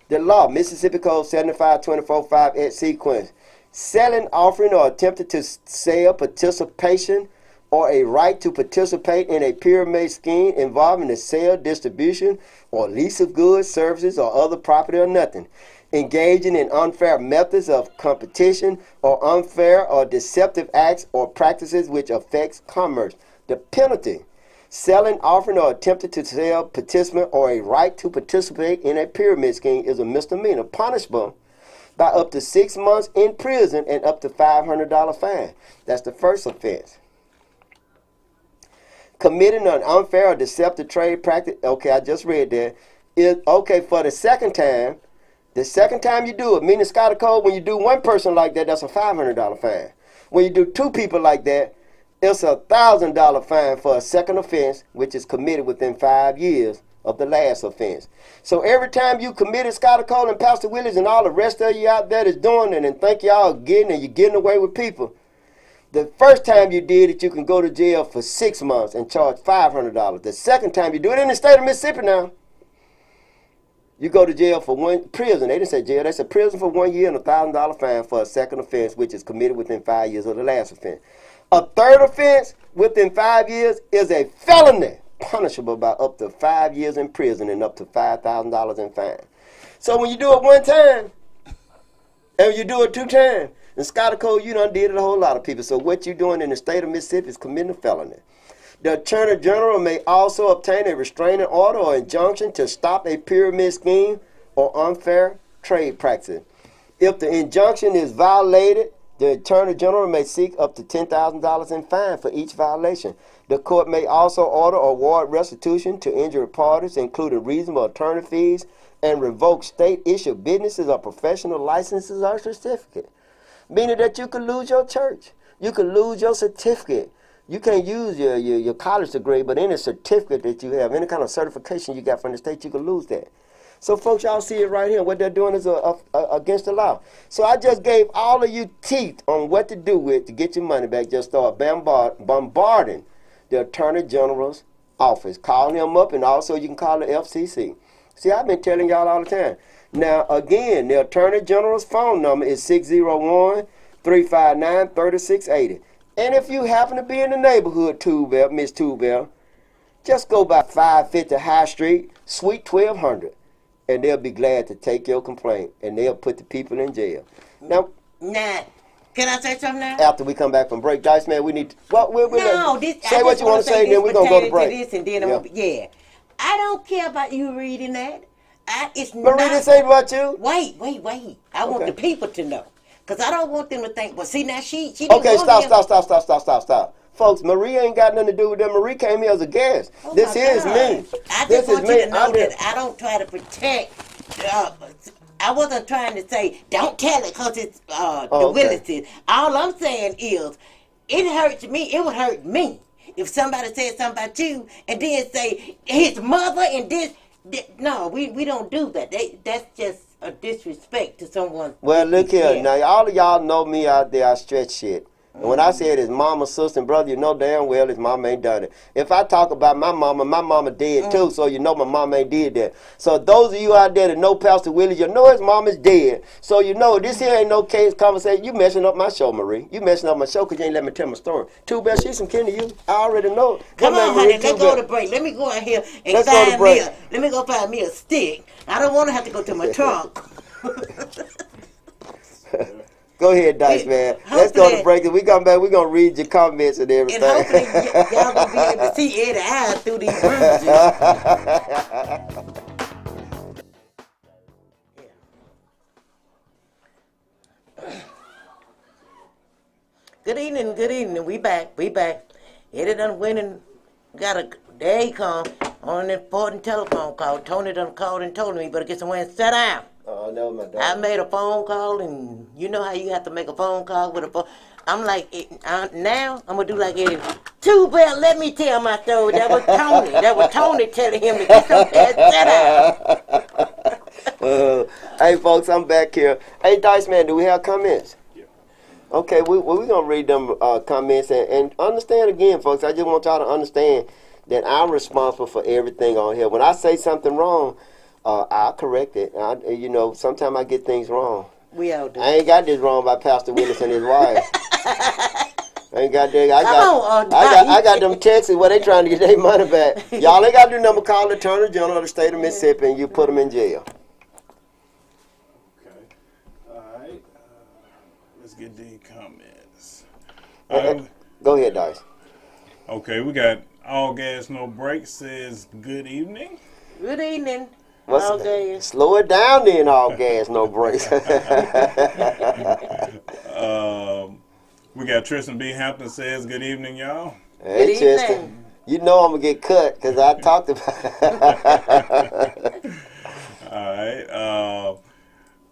The law, Mississippi Code 75-24-5 at sequence. Selling, offering, or attempting to sell participation or a right to participate in a pyramid scheme involving the sale, distribution, or lease of goods, services, or other property or nothing. Engaging in unfair methods of competition or unfair or deceptive acts or practices which affects commerce. The penalty, selling, offering, or attempting to sell, participant, or a right to participate in a pyramid scheme is a misdemeanor, punishable by up to 6 months in prison and up to $500 fine. That's the first offense. Committing an unfair or deceptive trade practice, okay, I just read that. Okay, for the second time you do it, meaning Scotty Code, when you do one person like that, that's a $500 fine. When you do two people like that, it's a $1,000 fine for a second offense, which is committed within 5 years of the last offense. So every time you committed, Scotty Cole and Pastor Willis and all the rest of you out there that's doing it and think y'all getting and you're getting away with people, the first time you did it, you can go to jail for 6 months and charge $500. The second time you do it in the state of Mississippi now, you go to jail for prison. They didn't say jail. They said prison for 1 year and a $1,000 fine for a second offense, which is committed within 5 years of the last offense. A third offense within 5 years is a felony, punishable by up to 5 years in prison and up to $5,000 in fine. So when you do it one time, and you do it 2 times, in Scotty Code, you done did it a whole lot of people. So what you're doing in the state of Mississippi is committing a felony. The Attorney General may also obtain a restraining order or injunction to stop a pyramid scheme or unfair trade practice. If the injunction is violated, the Attorney General may seek up to $10,000 in fine for each violation. The court may also order or award restitution to injured parties, including reasonable attorney fees, and revoke state-issued businesses or professional licenses or certificate. Meaning that you could lose your church. You could lose your certificate. You can't use your college degree, but any certificate that you have, any kind of certification you got from the state, you could lose that. So folks, y'all see it right here. What they're doing is against the law. So I just gave all of you teeth on what to do with to get your money back. Just start bombarding the Attorney General's office. Call him up, and also you can call the FCC. See, I've been telling y'all all the time. Now, again, the Attorney General's phone number is 601-359-3680. And if you happen to be in the neighborhood, Miss Tubell, just go by 550 High Street, Suite 1200, and they'll be glad to take your complaint, and they'll put the people in jail. Now, can I say something now? After we come back from break, Dice Man, we need to, say what you want to say, and then we're going to go to break. This and then I don't care about you reading that. Marie didn't say about you. Wait. I want the people to know. Because I don't want them to think, well, see, now she okay, stop. Folks, Marie ain't got nothing to do with them. Marie came here as a guest. Oh this is me. I just want you to know that I don't try to protect. I wasn't trying to say, don't tell it because it's the Willises. All I'm saying is, it hurts me. It would hurt me if somebody said something about you and then say his mother and this. No, we don't do that. That's just a disrespect to someone. Well, look here. Now, all of y'all know me out there. I stretch shit. And when I said his mama, sister, and brother, you know damn well his mama ain't done it. If I talk about my mama dead too, so you know my mama ain't did that. So those of you out there that know Pastor Willie, you know his mama's dead. So you know this here ain't no case conversation. You messing up my show, Marie. You messing up my show because you ain't let me tell my story. Too bad she's some kin to you. I already know. Come on, Marie, honey, let's go to break. Let me go out here and Let's go to break. let me go find me a stick. I don't want to have to go to my trunk. Go ahead, Dice Man. Let's go to break. We come back. We're going to read your comments and everything. And hopefully y'all going to be able to see Eddie's eyes through these bruises. Good evening. We back. Eddie done went and got a, there he come, on an important telephone call. Tony done called and told me, you better get somewhere and sit down. Oh, no, my dog. I made a phone call, and you know how you have to make a phone call with a phone. I'm like, now I'm going to do like Eddie. Too bad, let me tell my story. That was Tony. Telling him to get somewhere and sit down. Hey, folks, I'm back here. Hey, Dice Man, do we have comments? Yeah. Okay, we're going to read them comments. And understand again, folks, I just want y'all to understand that I'm responsible for everything on here. When I say something wrong, I'll correct it. You know, sometimes I get things wrong. We all do. I ain't got this wrong by Pastor Willis and his wife. I ain't got that. I got them Texas where they trying to get their money back. Y'all ain't got to do nothing but call the Attorney General of the state of Mississippi and you put them in jail. Okay. All right. Let's get the comments. Go ahead, Dice. Okay, we got All Gas No Brakes says good evening. Good evening. All gas. Slow it down then, all gas, no brakes. We got Tristan B. Hampton says good evening, y'all. Hey, good Tristan. Evening. You know I'm going to get cut because I talked about it. All right.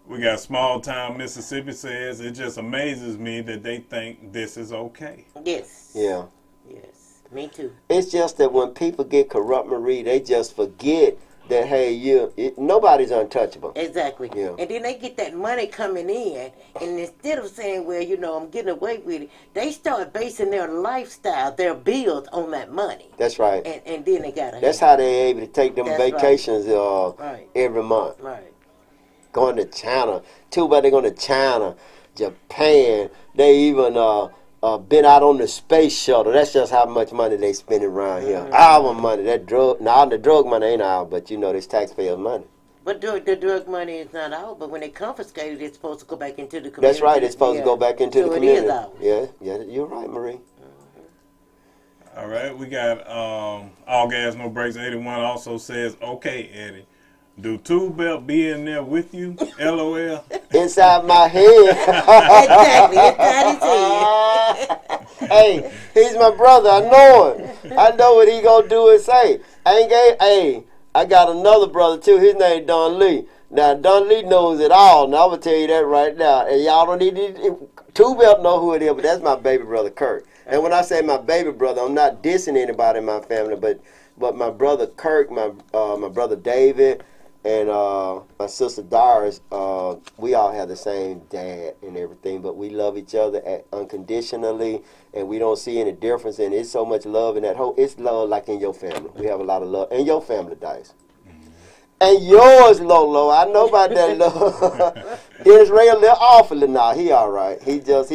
We got Small Town Mississippi says it just amazes me that they think this is okay. Yes. Yeah. Yes. Me too. It's just that when people get corrupt, Marie, they just forget that, hey, nobody's untouchable. Exactly. Yeah. And then they get that money coming in, and instead of saying, well, you know, I'm getting away with it, they start basing their lifestyle, their bills on that money. That's right. And then they got to. That's how they're able to take them vacations right. Every month. Right. Going to China. Too bad they're going to China, Japan. They even been out on the space shuttle. That's just how much money they spending around here. Our money, that drug. Now the drug money ain't ours, but you know this taxpayers' money. But the drug money is not ours. But when they confiscate it, it's supposed to go back into the community. That's right. It's supposed to go back into the community. So it is ours. Yeah, you're right, Marie. All right, we got All Gas No Brakes 81 also says, okay, Eddie. Do Tool Belt be in there with you? LOL. Inside my head. Exactly. Inside his head. Hey, he's my brother. I know him. I know what he gonna do and say. I got another brother too. His name Don Lee. Now Don Lee knows it all. Now I'm gonna tell you that right now. And y'all don't need to. Tool Belt know who it is, but that's my baby brother Kirk. And when I say my baby brother, I'm not dissing anybody in my family, but my brother Kirk, my brother David. And my sister Doris, we all have the same dad and everything, but we love each other unconditionally, and we don't see any difference. And it's so much love in that whole. It's love like in your family. We have a lot of love, and your family, Dice, and yours, Lolo. I know about that love. Israel, they're awfully now. He all right. He just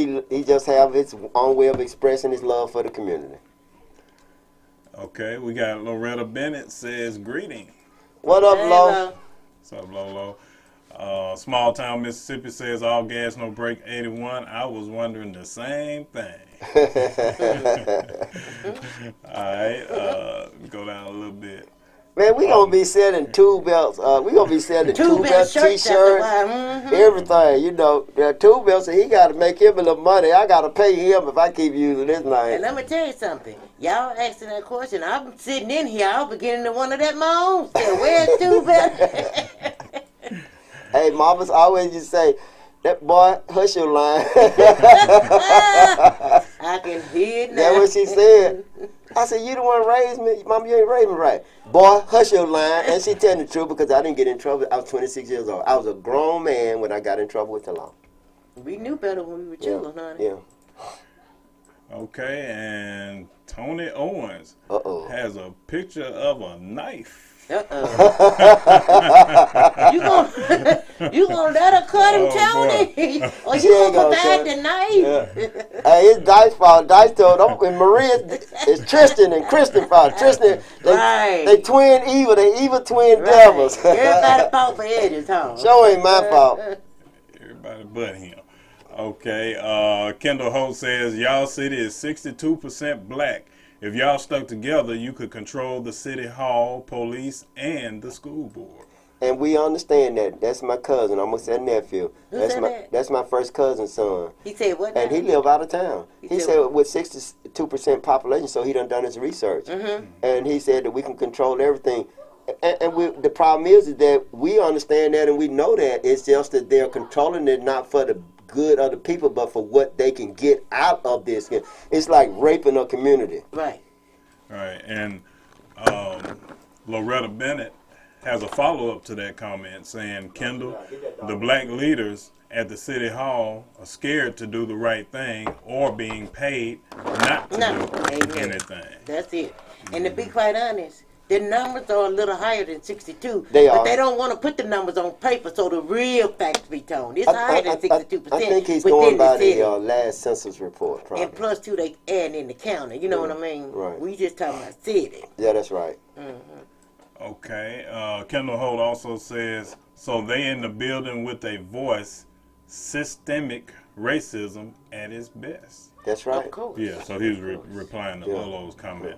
have his own way of expressing his love for the community. Okay, we got Loretta Bennett says greeting. What up, Lo? What's up, Lolo? Small Town Mississippi says All Gas No Brake 81. I was wondering the same thing. All right, go down a little bit. Man, we gonna be selling Tool Belts. We gonna be selling Tool Belt T-shirts, everything. You know, Tool Belt said he got to make him a little money. I got to pay him if I keep using this name. And let me tell you something. Y'all asking that question. I'm sitting in here. I'm beginning to wonder that my own self. Where's Tool Belt? Hey, mamas always just say, that boy, hush your line. I can hear it now. That's what she said. I said, you the one raised me. Mom, you ain't raised me right. Boy, hush your line. And she telling the truth because I didn't get in trouble. I was 26 years old. I was a grown man when I got in trouble with the law. We knew better when we were children, honey. Yeah. Okay, and Tony Owens Uh-oh. has a picture of a knife. You gonna you gonna let her cut him, Oh, Tony? Or She you ain't gonna gonna provide the cut knife? Hey, it's Dice fault. Dice told them, and Maria, it's Tristan and Kristen fault. Tristan, Right. they twin evil. They evil twin Right. devils. Everybody fought for Edges, huh? Sure ain't my fault. Everybody but him. Okay, Kendall Holt says, y'all city is 62% black. If y'all stuck together, you could control the city hall, police, and the school board. And we understand that. That's my cousin. I almost said nephew. Who said that? That's my first cousin's son. He said what? And now? he live out of town. He said said with 62% population, so he done his research. Mm-hmm. And he said that we can control everything. And the problem is that we understand that and we know that. It's just that they're controlling it not for the good of the people, but for what they can get out of this. It's like raping a community. Right. Right, and Loretta Bennett has a follow-up to that comment saying, Kendall, the black leaders at the city hall are scared to do the right thing or being paid not to do anything. That's it. And to be quite honest, the numbers are a little higher than 62. They are. But they don't want to put the numbers on paper so the real facts be told. It's higher than 62%. I think he's within going by city. the last census report, probably. And plus, too, they add in the county. You know what I mean? Right. We just talking about city. Yeah, that's right. Okay, Kendall Holt also says, so they in the building with a voice, systemic racism at its best. That's right. Of course. Yeah, so he was replying to Yeah. Lolo's comment.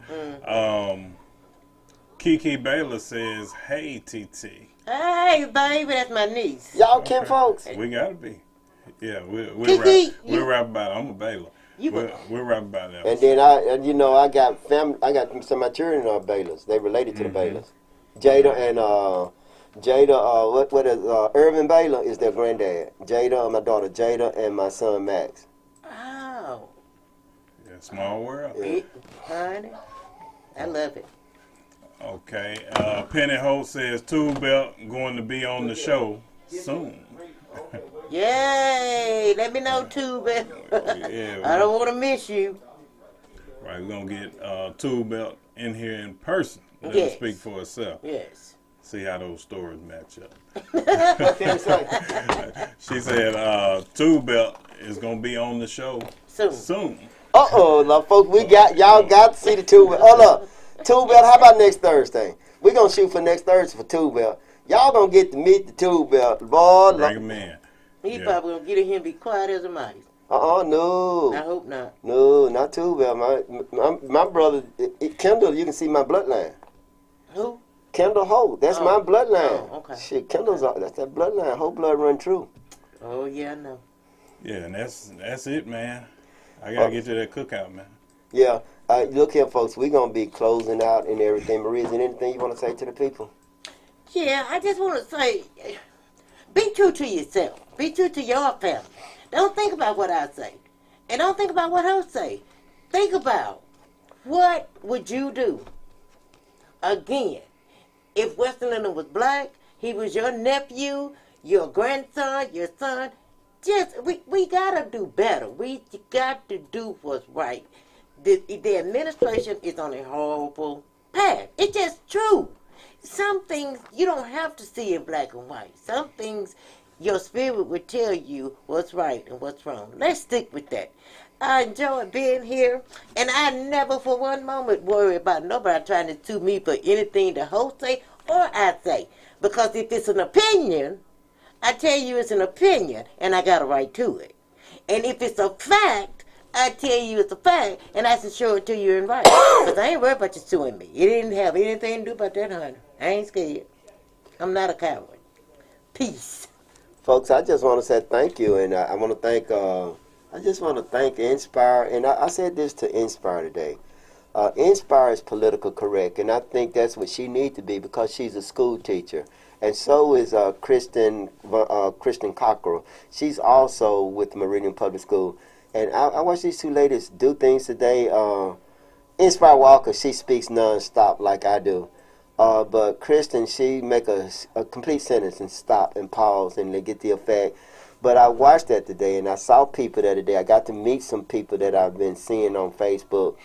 Kiki Baylor says, hey, TT. Hey, baby, that's my niece. Y'all kin folks. We gotta be. Yeah, we're Kiki, rap about it. I'm a Baylor. We're rap about that. And then I got family. I got some of my children are Baylors. They related to the Baylors. Jada and what is Irvin Baylor is their granddad. Jada, my daughter Jada, and my son Max. Oh. Yeah, small world. Yeah. Honey, I love it. Okay, Penny Holt says Tool Belt going to be on the show soon. Yay! Let me know too, baby. Yeah, I don't want to miss you. right. We're gonna get Tool Belt in here in person. Let Yes. it speak for itself. Yes. See how those stories match up. What can I say? She said Tool Belt is gonna be on the show soon. Now folks, y'all got to see the Two Belt. Hold up, Two Belt. How about next Thursday? We're gonna shoot for next Thursday for Two Belt. Y'all gonna get to meet the Two Belt, boy. Bring 'em in. He Yeah. probably gonna get in here and be quiet as a mouse. No. I hope not. No, not Two Belt. My brother, Kendall, you can see my bloodline. Who? Kendall Holt, that's my bloodline. Oh, okay. Shit, Kendall's that's that bloodline. Whole blood run true. Oh yeah, I know. Yeah, and that's it, man. I gotta get you that cookout, man. Yeah. Look here, folks. We're gonna be closing out and everything. Maria, is there anything you want to say to the people? Yeah, I just want to say, be true to yourself. Be true to your family. Don't think about what I say, and don't think about what I say. Think about what would you do. Again, if Western Leonard was black, he was your nephew, your grandson, your son. Just we gotta do better. We got to do what's right. The administration is on a horrible path. It's just true. Some things you don't have to see in black and white. Some things your spirit would tell you what's right and what's wrong. Let's stick with that. I enjoy being here, and I never for one moment worry about nobody trying to sue me for anything the host say or I say. Because if it's an opinion, I tell you it's an opinion, and I got a right to it. And if it's a fact, I tell you it's a fact, and I should show it to you in writing. Because I ain't worried about you suing me. It didn't have anything to do about that, honey. I ain't scared. I'm not a coward. Peace. Folks, I just want to say thank you, and I want to thank. I just want to thank Inspire, and I said this to Inspire today. Inspire is political correct, and I think that's what she needs to be because she's a school teacher, and so is Kristen Cockrell. She's also with Meridian Public School, and I watched these two ladies do things today. Inspire Walker, she speaks nonstop like I do. But Kristen, she make a complete sentence and stop and pause and they get the effect. But I watched that today, and I saw people that today. I got to meet some people that I've been seeing on Facebook,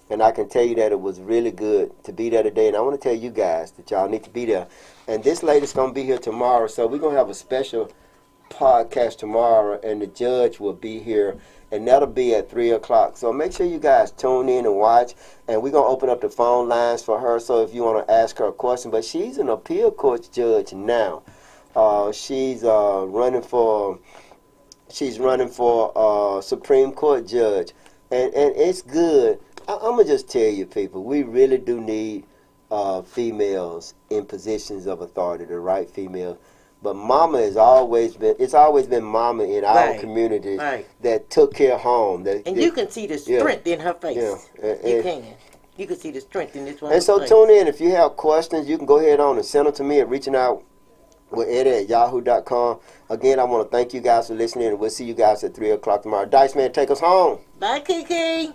and I can tell you that it was really good to be there today. And I want to tell you guys that y'all need to be there. And this lady's going to be here tomorrow, so we're going to have a special podcast tomorrow, and the judge will be here, and that'll be at 3 o'clock. So make sure you guys tune in and watch, and we're going to open up the phone lines for her, so if you want to ask her a question. But she's an appeal court judge now. She's running for Supreme Court judge, and it's good. I'm gonna just tell you, people, we really do need females in positions of authority, the right females. But Mama it's always been Mama in our community that took care of home. And you can see the strength in her face. You can see the strength in this one. And so tune in. If you have questions, you can go ahead on and send them to me at reachingout@yahoo.com. Again, I want to thank you guys for listening, and we'll see you guys at 3 o'clock tomorrow. Dice Man, take us home. Bye, Kiki.